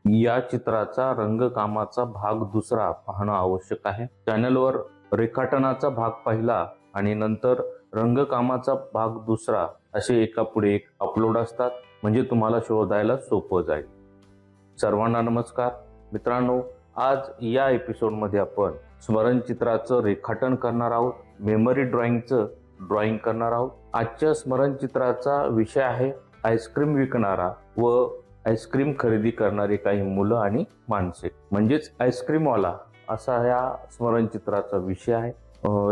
या चित्राचा रंगकामाचा भाग दुसरा पाहणं आवश्यक आहे. चॅनलवर रेखाटनाचा भाग पहिला आणि नंतर रंगकामाचा भाग दुसरा असे एकापुढे एक अपलोड असतात, म्हणजे तुम्हाला शोधायला सोपं जाईल. सर्वांना नमस्कार मित्रांनो, आज या एपिसोडमध्ये आपण स्मरणचित्राचं रेखाटन करणार आहोत. मेमरी ड्रॉइंगचं ड्रॉइंग करणार आहोत. आजच्या स्मरणचित्राचा विषय आहे आईस्क्रीम विकणारा व आईस्क्रीम खरेदी करणारी काही मुलं आणि माणसे, म्हणजेच आईस्क्रीमवाला असा या स्मरणचित्राचा विषय आहे.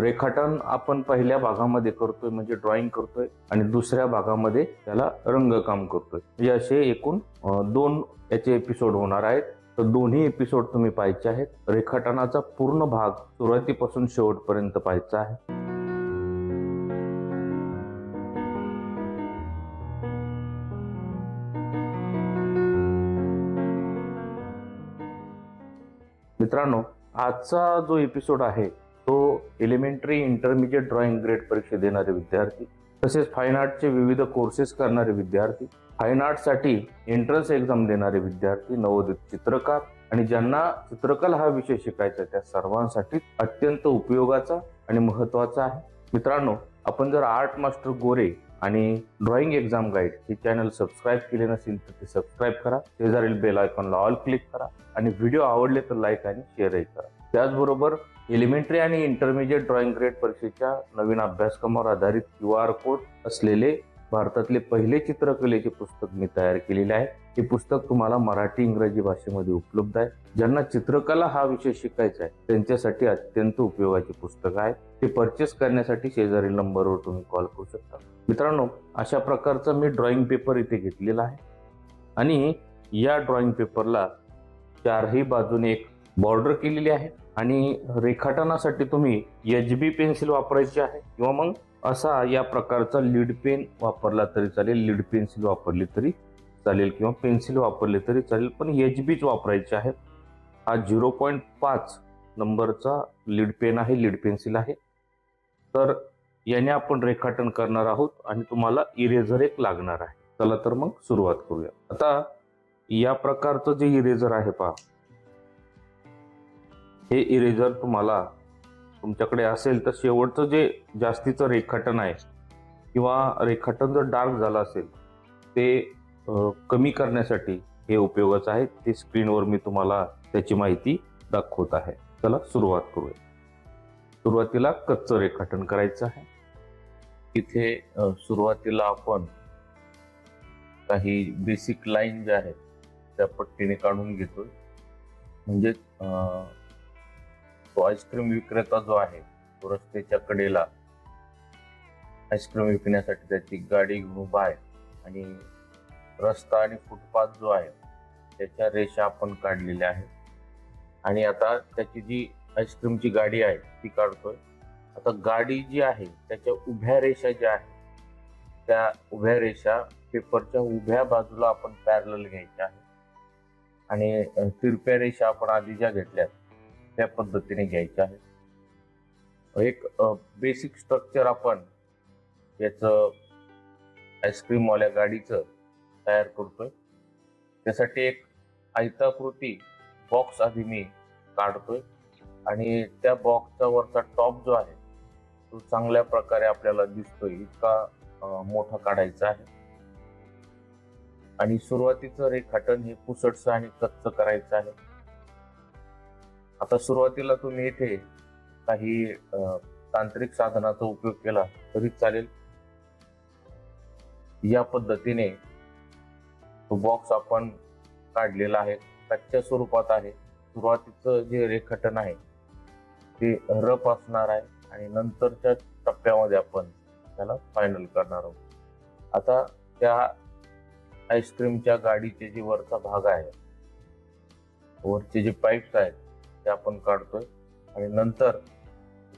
रेखाटन आपण पहिल्या भागामध्ये करतोय म्हणजे ड्रॉइंग करतोय आणि दुसऱ्या भागामध्ये त्याला रंगकाम करतोय. म्हणजे असे एकूण दोन याचे एपिसोड होणार आहेत. तर दोन्ही एपिसोड तुम्ही पाहायचे आहेत. रेखाटनाचा पूर्ण भाग सुरुवातीपासून शेवटपर्यंत पाहायचा आहे. मित्रांनो, आजचा जो एपिसोड आहे तो एलिमेंटरी इंटरमिजिएट ड्रॉइंग ग्रेड परीक्षा देणारे विद्यार्थी, तसेच फाईन आर्टचे विविध कोर्सेस करणारे विद्यार्थी, फाईन आर्टसाठी एंट्रन्स एक्झाम देणारे विद्यार्थी, नवोदित चित्रकार आणि ज्यांना चित्रकला हा विषय शिकायचा त्या सर्वांसाठी अत्यंत उपयोगाचा आणि महत्त्वाचा आहे. मित्रांनो, आपण जर आर्ट मास्टर गोरे आणि ड्रॉइंग एक्झाम गाईड हे चॅनल सबस्क्राईब केले नसेल तर ते सबस्क्राईब करा. शेजारील बेल आयकॉनला ऑल क्लिक करा आणि व्हिडिओ आवडले तर लाईक आणि शेअरही करा. त्याचबरोबर एलिमेंटरी आणि इंटरमिजिएट ड्रॉइंग ग्रेड परीक्षेच्या नवीन अभ्यासक्रमावर आधारित QR कोड असलेले भारतातले पहिले चित्रकलेचे पुस्तक मी तयार केलेले आहे. हे पुस्तक तुम्हाला मराठी इंग्रजी भाषेमध्ये उपलब्ध आहे. ज्यांना चित्रकला हा विषय शिकायचा आहे त्यांच्यासाठी अत्यंत उपयोगाचे पुस्तक आहे. ते परचेस करण्यासाठी शेजारील नंबरवर तुम्ही कॉल करू शकता. मित्रांनो, अशा प्रकारचा मी ड्रॉइंग पेपर इथे घेतलेला आहे आणि या ड्रॉइंग पेपरला चारही बाजूने एक बॉर्डर केलेली आहे आणि रेखाटनासाठी तुम्ही HB पेन्सिल वापरायची आहे किंवा मग असा या प्रकारचा लीड पेन वापरला तरी चालेल. लीड पेन्सिल वापरली तरी चालेल किंवा पेन्सिल वापरली तरी चालेल, पण HBच वापरायची आहे. हा 0.5 नंबरचा लीड पेन आहे, लीड पेन्सिल आहे. तर याने आपण रेखाटन करणार आहोत आणि तुम्हाला इरेझर एक लागणार आहे. चला तर मग सुरुवात करूया. आता या प्रकारचं जे इरेझर आहे पहा, हे इरेझर तुम्हाला तुमच्याकडे असेल तर शेवटचं जे जास्तीचं रेखाटन आहे किंवा रेखाटन जर डार्क झालं असेल ते कमी करण्यासाठी हे उपयोगाचं आहे. ते स्क्रीनवर मी तुम्हाला त्याची माहिती दाखवत आहे. चला सुरुवात करूया. सुरुवातीला कच्चं रेखाटन करायचं आहे. इथे सुरुवातीला आपण काही बेसिक लाईन ज्या आहेत त्या पट्टीने काढून घेतोय. म्हणजे तो आईस्क्रीम विक्रेता जो आहे तो रस्त्याच्या कडेला आईस्क्रीम विकण्यासाठी त्याची गाडी घेऊन उभा आहे आणि रस्ता आणि फुटपाथ जो आहे त्याच्या रेषा आपण काढलेल्या आहेत. आणि आता त्याची जी आईस्क्रीमची गाडी आहे ती काढतोय. आता गाडी जी आहे त्याच्या उभ्या रेषा ज्या आहेत त्या उभ्या रेषा पेपरच्या उभ्या बाजूला आपण पॅरलल घ्यायच्या आहे आणि तिरप्या रेषा आपण आधी ज्या घेतल्यात त्या पद्धतीने घ्यायच्या आहेत. एक बेसिक स्ट्रक्चर आपण याचं आईस्क्रीमवाल्या गाडीचं तयार करतोय. त्यासाठी एक आयताकृती बॉक्स आधी मी काढतोय आणि त्या बॉक्सचा वरचा टॉप जो आहे तो चांगल्या प्रकारे आपल्याला दिसतोय इतका मोठा काढायचा आहे. आणि सुरुवातीचं रेखाटन हे पुसटचं आणि कच्चं करायचं आहे. आता सुरुवातीला तुम्ही इथे काही तांत्रिक साधनाचा उपयोग केला तरी चालेल. या पद्धतीने तो बॉक्स आपण काढलेला आहे, कच्च्या स्वरूपात आहे. सुरुवातीचं जे रेखाटन आहे ते रफ असणार आहे आणि नंतरच्या टप्प्यामध्ये आपण त्याला फायनल करणार आहोत. आता त्या आईस्क्रीमच्या गाडीचे जे वरचा भाग आहे, वरचे जे पाईप्स आहेत ते आपण काढतोय आणि नंतर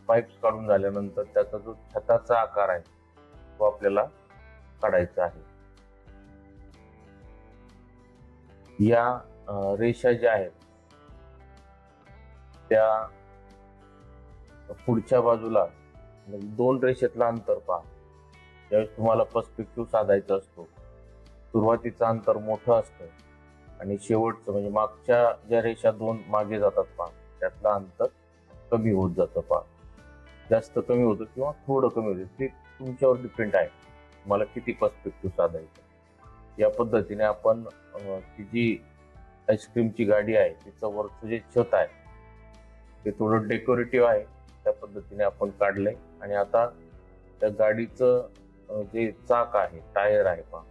पाईप्स काढून झाल्यानंतर त्याचा जो छताचा आकार आहे तो आपल्याला काढायचा आहे. या रेषा ज्या आहेत त्या पुढच्या बाजूला दोन रेषेतला अंतर पहा. ज्यावेळेस तुम्हाला पर्स्पेक्टिव्ह साधायचा असतो सुरुवातीचं अंतर मोठं असतं आणि शेवटचं म्हणजे मागच्या ज्या रेषा दोन मागे जातात पहा, त्यातलं अंतर कमी होत जातं पहा. जास्त कमी होतं किंवा थोडं कमी होतं, ते तुमच्यावर डिपेंड आहे, तुम्हाला किती पर्स्पेक्टिव्ह साधायचं. या पद्धतीने आपण ती जी आईस्क्रीमची गाडी आहे तिचं वरचं जे छत आहे ते थोडं डेकोरेटिव्ह आहे, त्या पद्धतीने आपण काढलंय. आणि आता त्या गाडीचं जे चाक आहे, टायर आहे पहा,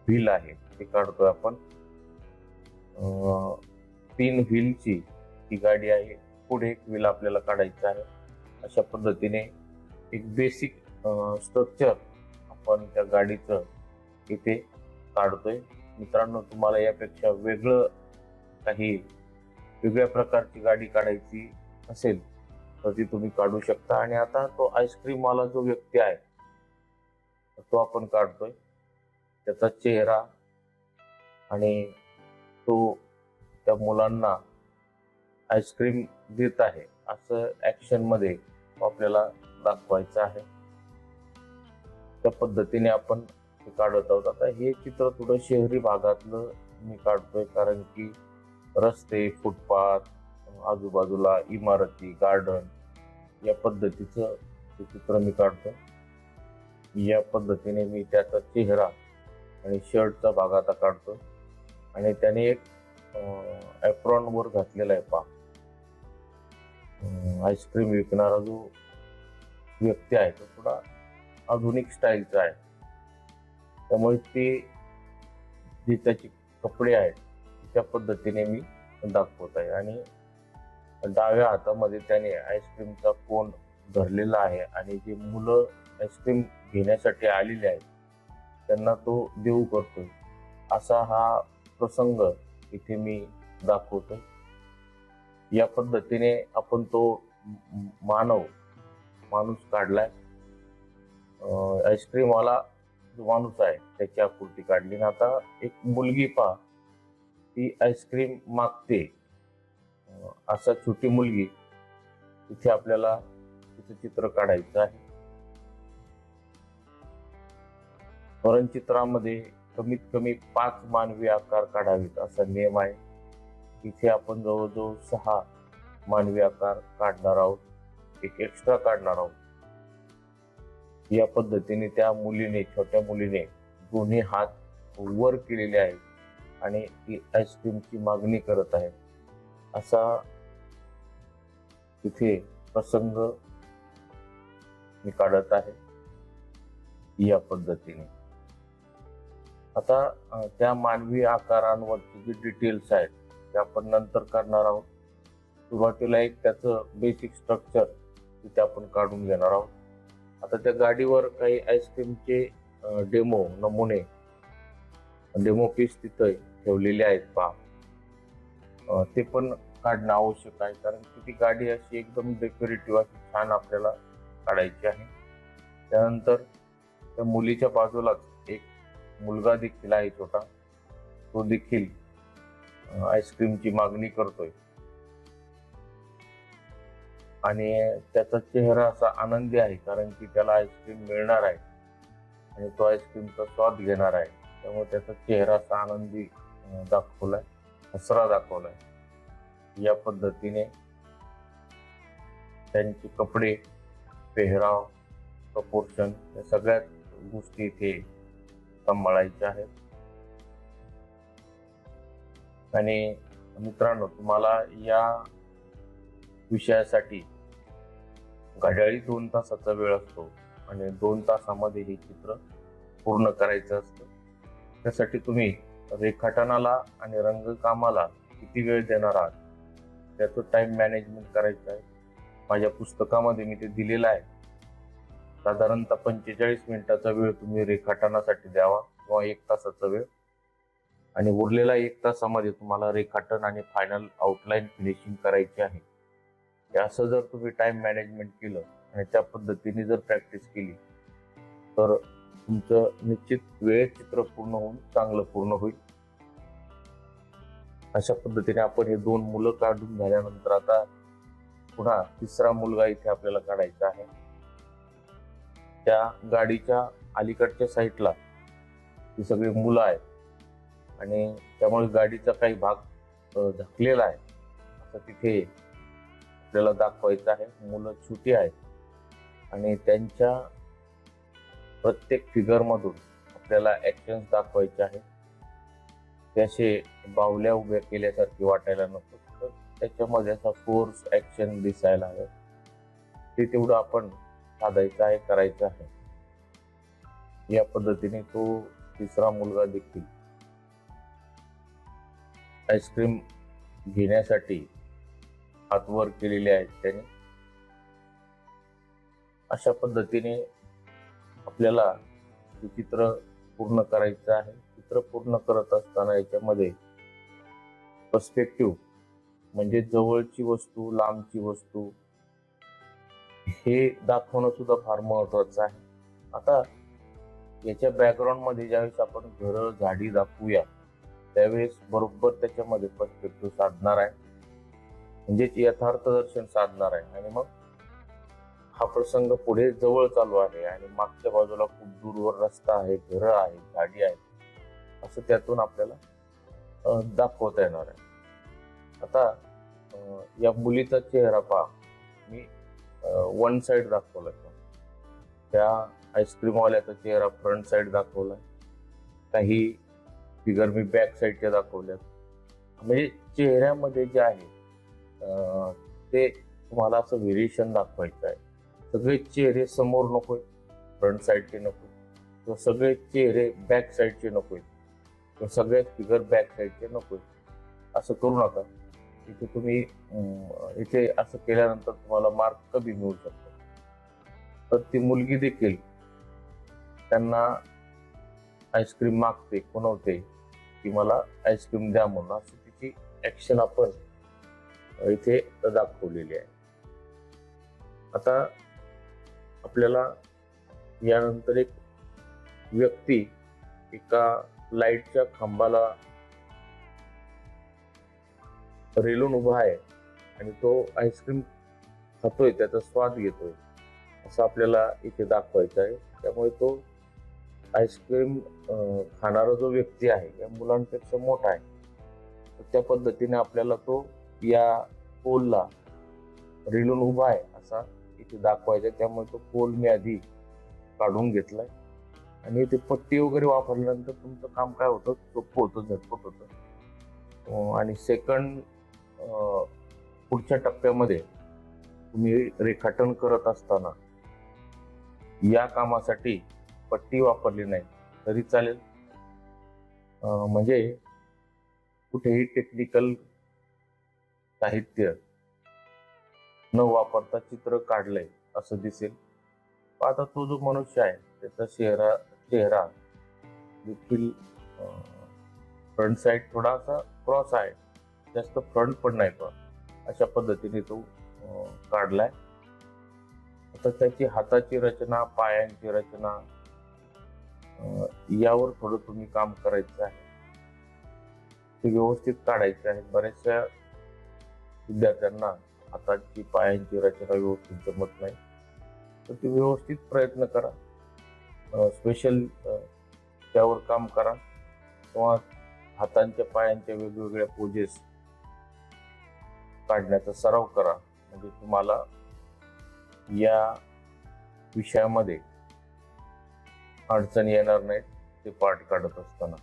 व्हील आहे, ते काढतोय आपण. 3 व्हीलची ही गाडी आहे, पुढे एक व्हील आपल्याला काढायचं आहे. अशा पद्धतीने एक बेसिक स्ट्रक्चर आपण त्या गाडीचं इथे काढतोय. मित्रांनो, तुम्हाला यापेक्षा वेगळ्या प्रकारची गाडी काढायची असेल तर ती तुम्ही काढू शकता. आणि आता तो आईस्क्रीम वाला जो व्यक्ती आहे तो आपण काढतोय, त्याचा चेहरा आणि तो त्या मुलांना आईस्क्रीम देत आहे असं ऍक्शन मध्ये आपल्याला दाखवायचं आहे. त्या पद्धतीने आपण ते काढत आहोत. आता हे चित्र थोडं शहरी भागातलं मी काढतोय, कारण की रस्ते, फुटपाथ, आजूबाजूला इमारती, गार्डन या पद्धतीचं ते चित्र मी काढतो. या पद्धतीने मी त्याचा चेहरा आणि शर्टचा भाग आता काढतो. आणि त्याने एक एप्रॉन वर घातलेला आहे पहा, आईस्क्रीम विकणारा जो व्यक्ती आहे तो थोडा आधुनिक स्टाईलचा आहे, त्यामुळे ते जे त्याचे कपडे आहेत त्या पद्धतीने मी दाखवत आहे. आणि डाव्या हातामध्ये त्याने आईस्क्रीमचा कोन धरलेला आहे आणि जे मुलं आईस्क्रीम घेण्यासाठी आलेले आहेत त्यांना तो देऊ करतोय, असा हा प्रसंग इथे मी दाखवतोय. या पद्धतीने आपण तो माणूस काढलाय. आईस्क्रीम वाला जो माणूस आहे त्याची आकृती काढली. आणि आता एक मुलगी पहा, ती आईस्क्रीम मागते, असा छोटी मुलगी इथे आपल्याला तिचं चित्र काढायचं आहे. चित्रामध्ये कमीत कमी 5 मानवी आकार काढावेत असा नियम आहे. इथे आपण जवळजवळ 6 मानवी आकार काढणार आहोत, एक एक्स्ट्रा काढणार आहोत. या पद्धतीने त्या मुलीने, छोट्या मुलीने दोन्ही हात वर केलेले आहेत आणि ती आईस्क्रीमची मागणी करत आहे, असा तिथे प्रसंग मी काढत आहे या पद्धतीने. आता त्या मानवी आकारांवरचे जे डिटेल्स आहेत ते आपण नंतर करणार आहोत. सुरुवातीला एक त्याचं बेसिक स्ट्रक्चर तिथे आपण काढून घेणार आहोत. आता त्या गाडीवर काही आईस्क्रीमचे नमुने, डेमो पीस तिथे ठेवलेले आहेत पहा, ते पण काढणं आवश्यक आहे, कारण की ती गाडी अशी एकदम डेकोरेटिव्ह अशी छान आपल्याला काढायची आहे. त्यानंतर त्या मुलीच्या बाजूलाच एक मुलगा देखील आहे छोटा, तो देखील आईस्क्रीमची मागणी करतोय आणि त्याचा चेहरा असा आनंदी आहे, कारण की त्याला आईस्क्रीम मिळणार आहे आणि तो आईस्क्रीमचा स्वाद घेणार आहे. त्यामुळे त्याचा चेहरा असा आनंदी दाखवलाय, हसरा दाखवलाय. या पद्धतीने त्यांचे कपडे, पेहराव, प्रपोर्शन या सगळ्याच गोष्टी इथे सांभाळायच्या आहेत. आणि मित्रांनो, तुम्हाला या विषयासाठी घड्याळी 2 तासाचा वेळ असतो आणि 2 तासामध्ये हे चित्र पूर्ण करायचं असतं. त्यासाठी तुम्ही रेखाटनाला आणि रंगकामाला किती वेळ देणार आहात त्याचं टाइम मॅनेजमेंट करायचं आहे. माझ्या पुस्तकामध्ये मी ते दिलेलं आहे. साधारणतः 45 मिनिटाचा वेळ तुम्ही रेखाटनासाठी द्यावा किंवा 1 तासाचा वेळ, आणि उरलेला 1 तासामध्ये तुम्हाला रेखाटन आणि फायनल आउटलाईन फिनिशिंग करायची आहे. असं जर तुम्ही टाइम मॅनेजमेंट केलं आणि त्या पद्धतीने जर प्रॅक्टिस केली तर तुमचं निश्चित वेळेत चित्र पूर्ण होऊन चांगलं पूर्ण होईल. अशा पद्धतीने आपण हे 2 मुलं काढून झाल्यानंतर आता पुन्हा 3रा मुलगा इथे आपल्याला काढायचा आहे. त्या गाडीच्या अलीकडच्या साईडला ही सगळी मुलं आहेत आणि त्यामुळे गाडीचा काही भाग झाकलेला आहे असं तिथे आपल्याला दाखवायचं आहे. मुलं छोटी आहेत आणि त्यांच्या प्रत्येक फिगरमधून आपल्याला ऍक्शन दाखवायचे आहेत. ते असे बाहुल्या उभ्या केल्यासारखी वाटायला नको, तर त्याच्यामध्ये असा फोर्स ऍक्शन दिसायला हवं. ते तेवढं आपण साधायचं आहे, करायचं आहे. या पद्धतीने तो तिसरा मुलगा देखील आईस्क्रीम घेण्यासाठी हात वर केलेले आहेत त्याने. अशा पद्धतीने आपल्याला हे चित्र पूर्ण करायचं आहे. चित्र पूर्ण करत असताना याच्यामध्ये पर्स्पेक्टिव्ह म्हणजे जवळची वस्तू, लांबची वस्तू हे दाखवणं सुद्धा फार महत्वाचं आहे. आता याच्या बॅकग्राऊंड मध्ये ज्यावेळेस आपण घरं, झाडी दाखवूया त्यावेळेस बरोबर त्याच्यामध्ये पर्स्पेक्टिव्ह साधणार आहे, म्हणजेच यथार्थ दर्शन साधणार आहे. आणि मग हा प्रसंग पुढे जवळ चालू आहे आणि मागच्या बाजूला खूप दूरवर रस्ता आहे, घरं आहेत, झाडी आहेत, असं त्यातून आपल्याला दाखवता येणार आहे. आता या मुलीचा चेहरा पहा, मी वन साइड दाखवला, त्या आईस्क्रीमवाल्याचा चेहरा फ्रंट साइड दाखवला, काही फिगर मी बॅक साईडच्या दाखवल्यात. म्हणजे चेहऱ्यामध्ये जे आहे ते तुम्हाला असं व्हेरिएशन दाखवायचं आहे. सगळे चेहरे समोर नकोय, फ्रंट साईडचे नको, किंवा सगळे चेहरे बॅक साईडचे नकोय, किंवा सगळे फिगर बॅक साईडचे नकोय. असं करू नका. इथे तुम्ही इथे असं केल्यानंतर तुम्हाला मार्क कमी मिळू शकतो. तर ती मुलगी देखील त्यांना आईस्क्रीम मागते, खुणवते की मला आईस्क्रीम द्या म्हणून. असं तिची ऍक्शन आपण इथे दाखवलेली आहे. आता आपल्याला यानंतर एक व्यक्ती एका लाईटच्या खांबाला रेलून उभा आहे आणि तो आईस्क्रीम खातोय, त्याचा स्वाद घेतोय असं आपल्याला इथे दाखवायचं आहे. त्यामुळे तो आईस्क्रीम खाणारा जो व्यक्ती आहे या मुलांपेक्षा मोठा आहे. तर त्या पद्धतीने आपल्याला तो या पोलला रेलून उभा आहे असा इथे दाखवायचा. त्यामुळे तो पोल मी आधी काढून घेतलाय आणि इथे पट्टी वगैरे वापरल्यानंतर तुमचं काम काय होतं, सोपं होतं, झटपट होतं. आणि सेकंड पुढच्या टप्प्यामध्ये तुम्ही रेखाटन करत असताना या कामासाठी पट्टी वापरली नाही तरी चालेल. म्हणजे कुठेही टेक्निकल साहित्य न वापरता चित्र काढलंय असं दिसेल. आता तो जो मनुष्य आहे त्याचा चेहरा देखील फ्रंट साइड थोडासा क्रॉस आहे, जास्त फ्रंट पण नाही पण अशा पद्धतीने तो काढलाय. आता त्याची हाताची रचना, पायांची रचना यावर थोडं तुम्ही काम करायचं आहे, ते व्यवस्थित काढायचे आहे. बऱ्याचशा विद्यार्थ्यांना हाताची, पायांची रचना व्यवस्थित जमत नाही, तर ते व्यवस्थित प्रयत्न करा, स्पेशल त्यावर काम करा, किंवा हातांच्या, पायांच्या वेगवेगळ्या पोजेस काढण्याचा सराव करा. म्हणजे तुम्हाला या विषयामध्ये अडचणी येणार नाहीत ते पाठ काढत असताना.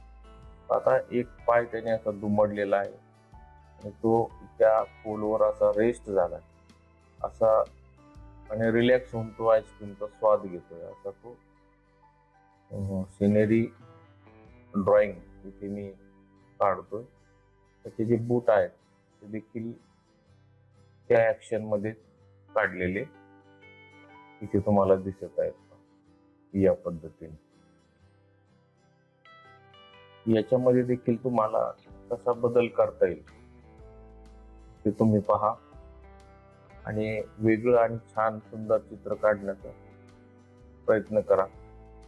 आता एक पाय त्याने असा दुमडलेला आहे आणि तो त्या पोलवर असा रेस्ट झाला असा, आणि रिलॅक्स होऊन तो आईस्क्रीमचा स्वाद घेतोय असा तो सिनेरी ड्रॉइंग इथे मी काढतोय. त्याचे जे बूट आहेत ते देखील त्या ऍक्शन मध्ये काढलेले इथे तुम्हाला दिसत आहेत या पद्धतीने. याच्यामध्ये देखील तुम्हाला कसा बदल करता येईल ते तुम्ही पहा आणि वेगळं आणि छान सुंदर चित्र काढण्याचा प्रयत्न करा.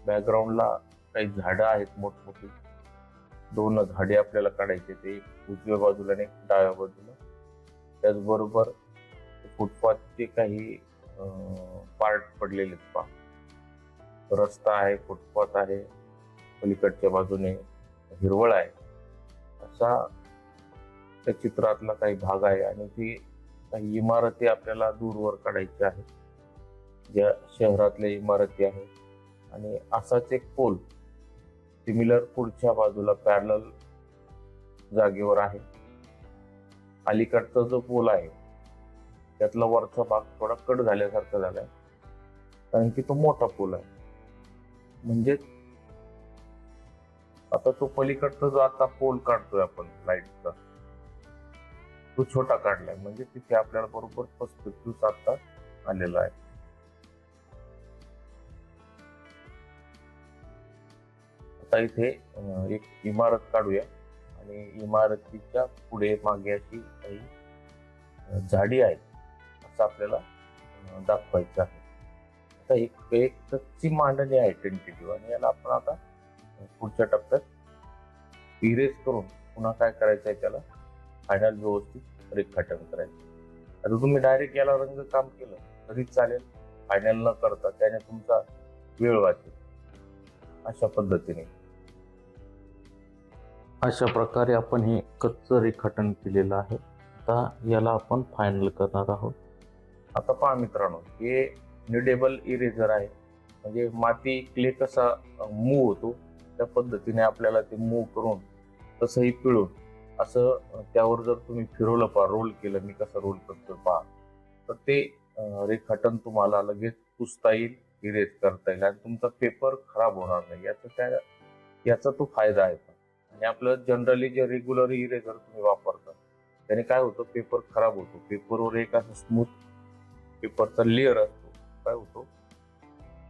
बॅकग्राऊंडला काही झाडं आहेत मोठमोठी, 2 झाडे आपल्याला काढायचे, ते उजव्या बाजूला आणि डाव्या बाजूला. त्याचबरोबर फुटपाथचे काही पार्ट पडलेले पहा. रस्ता आहे, फुटपाथ आहे, पलीकडच्या बाजूने हिरवळ आहे असा त्या चित्रातला काही भाग आहे आणि ती काही इमारती आपल्याला दूरवर काढायच्या आहेत, ज्या शहरातल्या इमारती आहेत. आणि असाच एक पोल सिमिलर पुढच्या बाजूला पॅरलल जागेवर आहे. अलीकडचा जो पोल आहे त्यातला वरचा भाग थोडा कट झाल्यासारखा झालाय, कारण की तो मोठा पोल आहे. म्हणजे आता तो पलीकडचा जो आता पोल काढतोय आपण लाईटचा, तो छोटा काढलाय. म्हणजे तिथे आपल्याला बरोबर पर्स्पेक्टिव्ह साधता आलेला आहे. आता इथे एक इमारत काढूया आणि इमारतीच्या पुढे मागे अशी काही झाडी आहेत असं आपल्याला दाखवायचं आहे. आता एक कच्ची मांडणी आहे टेंटेटिव्ह, आणि याला आपण आता पुढच्या टप्प्यात इरेज करून पुन्हा काय करायचं आहे, त्याला फायनल व्यवस्थित रेखाटन करायचं. आता तुम्ही डायरेक्ट याला रंग काम केलं तरी चालेल, फायनल न करता, त्याने तुमचा वेळ वाचेल. अशा पद्धतीने अशा प्रकारे आपण हे कच्चं रेखाटन केलेलं आहे. आता याला आपण फायनल करणार आहोत. आता पहा मित्रांनो, हे निडेबल इरेजर आहे. म्हणजे माती क्ले कसा मूव्ह होतो त्या पद्धतीने आपल्याला ते मूव्ह करून तसंही पिळून असं त्यावर जर तुम्ही फिरवलं पहा, रोल केलं, मी कसं रोल करतो पहा, तर ते रेखाटन तुम्हाला लगेच पुसता येईल, इरेज करता येईल आणि तुमचा पेपर खराब होणार नाही. याचा तो फायदा आहे. आणि आपलं जनरली जे रेग्युलर इरेजर तुम्ही वापरता त्याने काय होतं, पेपर खराब होतो. पेपरवर एक असं स्मूथ पेपरचा लेअर असतो, काय होतो,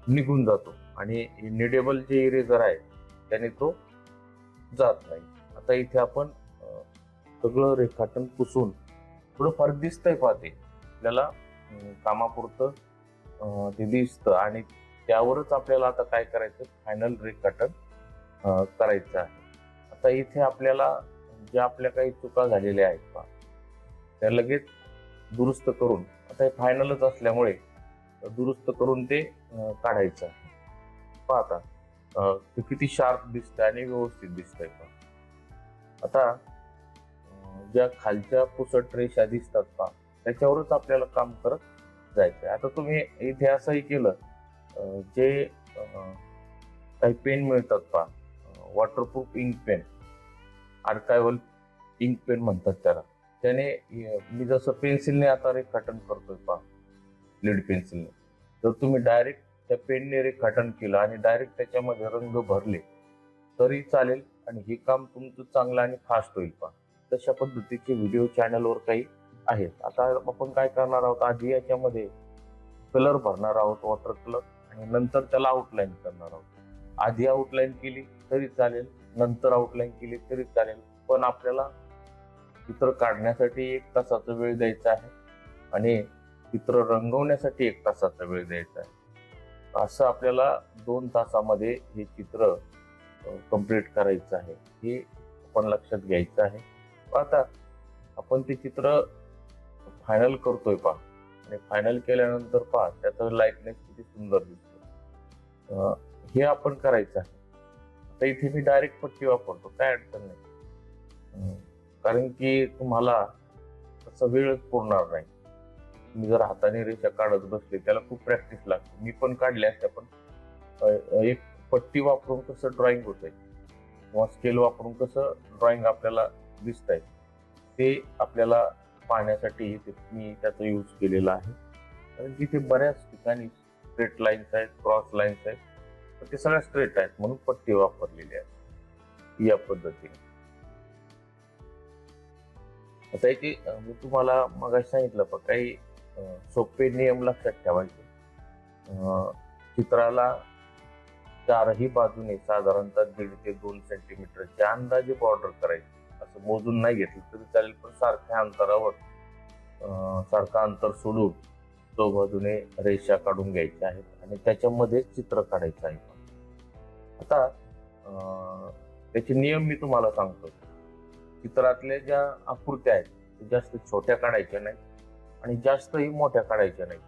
निघून जातो. आणि निडेबल जे इरेजर आहे त्याने तो जात नाही. आता इथे आपण सगळं रेखाटन पुसून थोडंफार दिसतंय पाहते आपल्याला, कामापुरतं ते दिसतं. आणि त्यावरच आपल्याला आता काय करायचं, फायनल रेखाटन करायचं आहे. आता इथे आपल्याला ज्या आपल्या काही चुका झालेल्या आहेत पहा, त्या लगेच दुरुस्त करून, आता हे फायनलच असल्यामुळे दुरुस्त करून ते काढायचं आहे. पहा आता ते किती शार्प दिसतंय आणि व्यवस्थित दिसतंय पहा. आता ज्या खालच्या पुसट रेषा दिसतात पहा, त्याच्यावरच आपल्याला काम करत जायचंय. आता तुम्ही इथे असंही केलं, जे काही पेन मिळतात पहा, waterproof ink pen, archival ink pen म्हणतात त्याला, त्याने मी जसं पेन्सिलने आता रेखाटन करतोय पहा, लीड पेन्सिलने, जर तुम्ही डायरेक्ट त्या पेनने रेखाटन केलं आणि डायरेक्ट त्याच्यामध्ये रंग भरले तरी चालेल, आणि हे काम तुमचं चांगलं आणि फास्ट होईल पहा. तशा पद्धतीचे व्हिडिओ चॅनलवर काही आहेत. आता आपण काय करणार आहोत, आधी याच्यामध्ये कलर भरणार आहोत, वॉटर कलर, आणि नंतर त्याला आउटलाईन करणार आहोत. आधी आउटलाईन केली तरी चालेल, नंतर आउटलाईन केली तरी चालेल, पण आपल्याला चित्र काढण्यासाठी 1 तासाचा वेळ द्यायचा आहे आणि चित्र रंगवण्यासाठी 1 तासाचा वेळ द्यायचा आहे. असं आपल्याला 2 तासामध्ये हे चित्र कंप्लीट करायचं आहे. हे आपण लक्षात घ्यायचं आहे. आता आपण ते चित्र फायनल करतोय पहा, आणि फायनल केल्यानंतर पहा त्याचं लाईटनेस किती सुंदर दिसतो, हे आपण करायचं आहे. आता इथे मी डायरेक्ट पट्टी वापरतो, काय अडचण नाही, कारण की तुम्हाला तसा वेळच पुरणार नाही. तुम्ही जर हाताने रेषा काढत बसले त्याला खूप प्रॅक्टिस लागते. मी पण काढले असते, पण एक पट्टी वापरून कसं ड्रॉइंग होतंय किंवा स्केल वापरून कसं ड्रॉइंग आपल्याला दिसतंय ते आपल्याला पाहण्यासाठी मी त्याचा यूज केलेला आहे. कारण जिथे बऱ्याच ठिकाणी स्ट्रेट लाईन्स आहेत, क्रॉस लाईन्स आहेत, तर ते सगळ्या स्ट्रेट आहेत म्हणून पट्टी वापरलेली आहे या पद्धतीने. आता याची मी तुम्हाला मगाशी सांगितलं पण काही सोपे नियम लक्षात ठेवायचे. चित्राला 4ही बाजूने साधारणतः 1.5 ते 2 सेंटीमीटरच्या अंदाजे बॉर्डर करायची. असं मोजून नाही घेतलं तरी चालेल, पण सारख्या अंतरावर सारखं अंतर सोडून चौबाजूने रेषा काढून घ्यायच्या आहेत आणि त्याच्यामध्ये चित्र काढायचं आहे. आता त्याचे नियम मी तुम्हाला सांगतो. चित्रातल्या ज्या आकृत्या आहेत त्या जास्त छोट्या काढायच्या नाहीत आणि जास्तही मोठ्या काढायच्या नाहीत.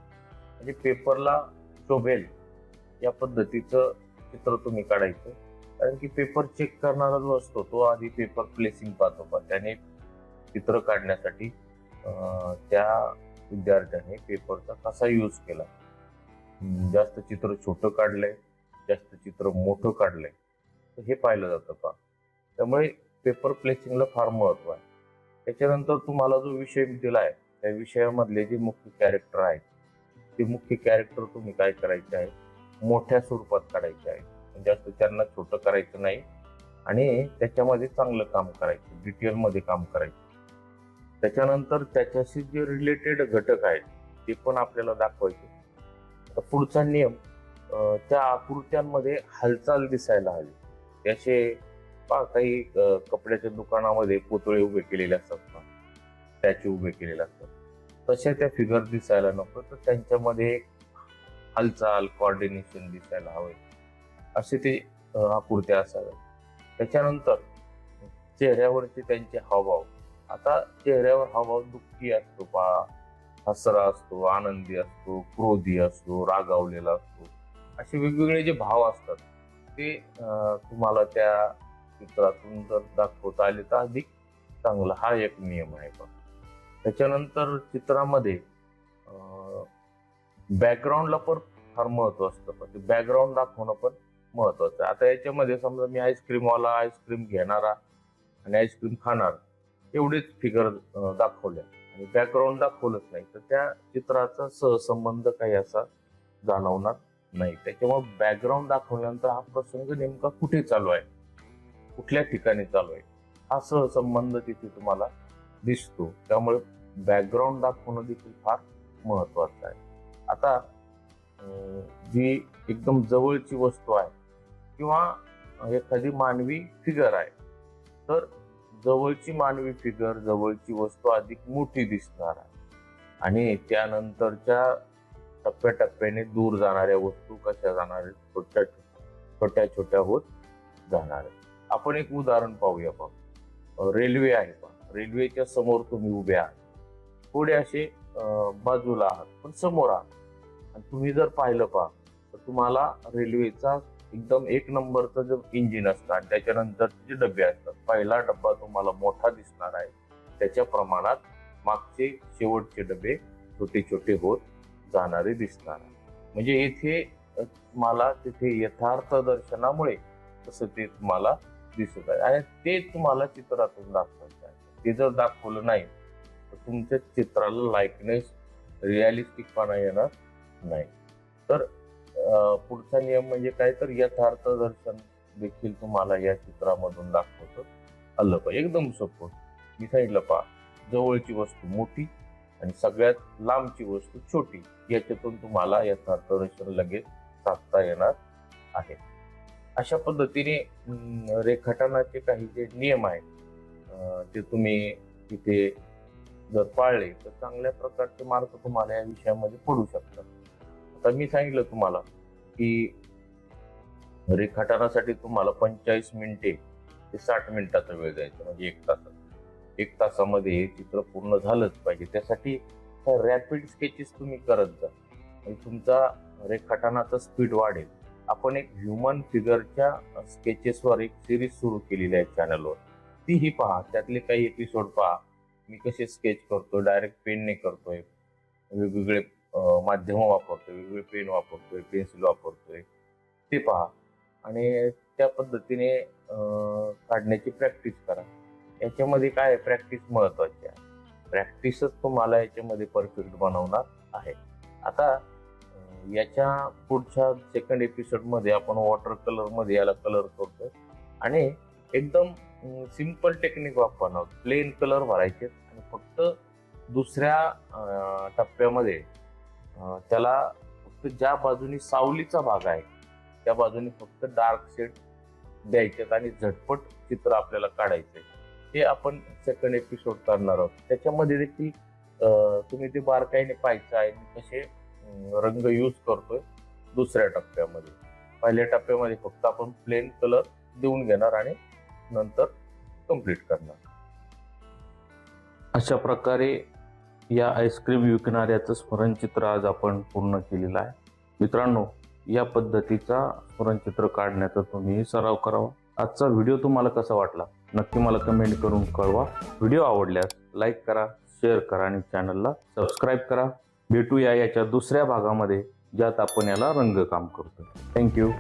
म्हणजे पेपरला शोभेल या पद्धतीचं चित्र तुम्ही काढायचं. कारण की पेपर चेक करणारा जो असतो तो आधी पेपर प्लेसिंग पाहतो का त्याने चित्र काढण्यासाठी त्या विद्यार्थ्याने पेपरचा कसा यूज केला, जास्त चित्र छोटं काढलंय, जास्त चित्र मोठं काढलंय, तर हे पाहिलं जातं का. त्यामुळे पेपर प्लेसिंगला फार महत्व आहे. त्याच्यानंतर तुम्हाला जो विषय दिलाय त्या विषयामधले जे मुख्य कॅरेक्टर आहेत ते मुख्य कॅरेक्टर तुम्ही काय करायचे आहे, मोठ्या स्वरूपात काढायचे आहे. जास्त त्यांना छोटं करायचं नाही आणि त्याच्यामध्ये चांगलं काम करायचं, डिटेलमध्ये काम करायचं. त्याच्यानंतर त्याच्याशी जे रिलेटेड घटक आहेत ते पण आपल्याला दाखवायचे. आता पुढचा नियम, त्या आकृत्यांमध्ये हालचाल दिसायला हवी. त्याचे काही कपड्याच्या दुकानामध्ये पुतळे उभे केलेले असतात ना, स्टॅच्यू उभे केलेले असतात, तशा त्या फिगर दिसायला नको, तर त्यांच्यामध्ये हालचाल कोऑर्डिनेशन दिसायला हवे असे ते आकृत्या असाव्या. त्याच्यानंतर चेहऱ्यावरचे त्यांचे हावभाव. आता चेहऱ्यावर हावभाव दुःखी असतो पहा, हसरा असतो, आनंदी असतो, क्रोधी असतो, रागावलेला असतो, असे वेगवेगळे जे भाव असतात ते तुम्हाला त्या चित्रातून जर दाखवता आले तर अधिक चांगला. हा एक नियम आहे पण. त्याच्यानंतर चित्रामध्ये बॅकग्राऊंडला पण फार महत्व असतं, पण ते बॅकग्राऊंड दाखवणं पण महत्वाचं आहे. आता याच्यामध्ये समजा मी आईस्क्रीमवाला, आईस्क्रीम घेणारा आणि आईस्क्रीम खाणार एवढेच फिगर दाखवल्या आणि बॅकग्राऊंड दाखवलंच नाही, तर त्या चित्राचा सहसंबंध काही असा जाणवणार नाही. त्याच्यामुळे बॅकग्राऊंड दाखवल्यानंतर हा प्रसंग नेमका कुठे चालू आहे, कुठल्या ठिकाणी चालू आहे, हा सहसंबंध तिथे तुम्हाला दिसतो. त्यामुळे बॅकग्राऊंड दाखवणं देखील फार महत्वाचं आहे. आता जी एकदम जवळची वस्तू आहे किंवा एखादी मानवी फिगर आहे, तर जवळची मानवी फिगर, जवळची वस्तू अधिक मोठी दिसणार आहे आणि त्यानंतरच्या टप्प्याटप्प्याने दूर जाणाऱ्या वस्तू कशा जाणार आहेत, छोट्या छोट्या होत जाणार आहेत. आपण एक उदाहरण पाहूया. रेल्वे आहे, रेल्वेच्या समोर तुम्ही उभे आहात, थोडे असे बाजूला आहात पण समोर आहात, आणि तुम्ही जर पाहिलं तर तुम्हाला रेल्वेचा एकदम एक नंबरचं जे इंजिन असतं आणि त्याच्यानंतरचे जे डबे असतात, पहिला डब्बा तुम्हाला मोठा दिसणार आहे, त्याच्या प्रमाणात मागचे शेवटचे डबे छोटे छोटे होत जाणारे दिसणार आहे. म्हणजे इथे तुम्हाला तिथे यथार्थ दर्शनामुळे तसं ते तुम्हाला दिसत आहे आणि ते तुम्हाला चित्रातून दाखवायचं आहे. ते जर दाखवलं नाही तर तुमच्या चित्राला लाईकनेस, रिअलिस्टिकपणा येणार नाही. तर पुढचा नियम म्हणजे काय, तर यथार्थ दर्शन देखील तुम्हाला या चित्रामधून दाखवतं आलं पाहिजे. एकदम सोपं. मी सांगितलं पहा, जवळची वस्तू मोठी आणि सगळ्यात लांबची वस्तू छोटी, याच्यातून तुम्हाला यथार्थ दर्शन लगेच साधता येणार आहे. अशा पद्धतीने रेखाटनाचे काही जे नियम आहेत ते तुम्ही तिथे जर पाळले तर चांगल्या प्रकारचे मार्क तुम्हाला या विषयामध्ये पडू शकतात. आता मी सांगितलं तुम्हाला की रेखाटनासाठी तुम्हाला 45 मिनिटे ते 60 मिनिटाचा वेळ द्यायचा, म्हणजे 1 तासात. 1 तासामध्ये हे चित्र पूर्ण झालंच पाहिजे. त्यासाठी रॅपिड स्केचेस तुम्ही करत जा आणि तुमचा रेखाटनाचा स्पीड वाढेल. आपण एक ह्युमन फिगरच्या स्केचेसवर एक सिरीज सुरू केलेली आहे चॅनलवर, तीही पहा. त्यातले काही एपिसोड पहा, मी कसे स्केच करतोय, डायरेक्ट पेनने करतोय, वेगवेगळे माध्यम वापरतोय, वेगवेगळे पेन वापरतोय, पेन्सिल वापरतोय, ते पहा आणि त्या पद्धतीने काढण्याची प्रॅक्टिस करा. याच्यामध्ये काय, प्रॅक्टिस महत्वाची आहे. प्रॅक्टिसच तुम्हाला याच्यामध्ये परफेक्ट बनवणार आहे. आता याच्या पुढच्या सेकंड एपिसोड मध्ये आपण वॉटर कलर मध्ये याला कलर करतोय आणि एकदम सिंपल टेक्निक वापरणार. प्लेन कलर भरायचे आणि फक्त दुसऱ्या टप्प्यामध्ये त्याला फक्त ज्या बाजूनी सावलीचा भाग आहे त्या बाजूनी फक्त डार्क शेड द्यायचे आणि झटपट चित्र आपल्याला काढायचंय. हे आपण सेकंड एपिसोड करणार आहोत. त्याच्यामध्ये देखील तुम्ही ते बारकाईने पाहायचं आहे कसे रंग यूज करतोय. दुसऱ्या टप्प्यामध्ये, पहिल्या टप्प्यामध्ये फक्त आपण प्लेन कलर देऊन घेणार आणि नंतर कंप्लीट करणार. अशा प्रकारे या आईस्क्रीम विकणाऱ्याचं स्मरणचित्र आज आपण पूर्ण केलेलं आहे. मित्रांनो, या पद्धतीचा स्फुरणचित्र काढण्याचा तुम्ही सराव करावा. आजचा व्हिडिओ तुम्हाला कसा वाटला नक्की मला कमेंट करून कळवा. व्हिडिओ आवडल्यास लाईक करा, शेअर करा आणि चॅनलला सबस्क्राईब करा. भेटूया याच्या दुसऱ्या भागामध्ये ज्यात आपण याला रंगकाम करतो. थँक्यू.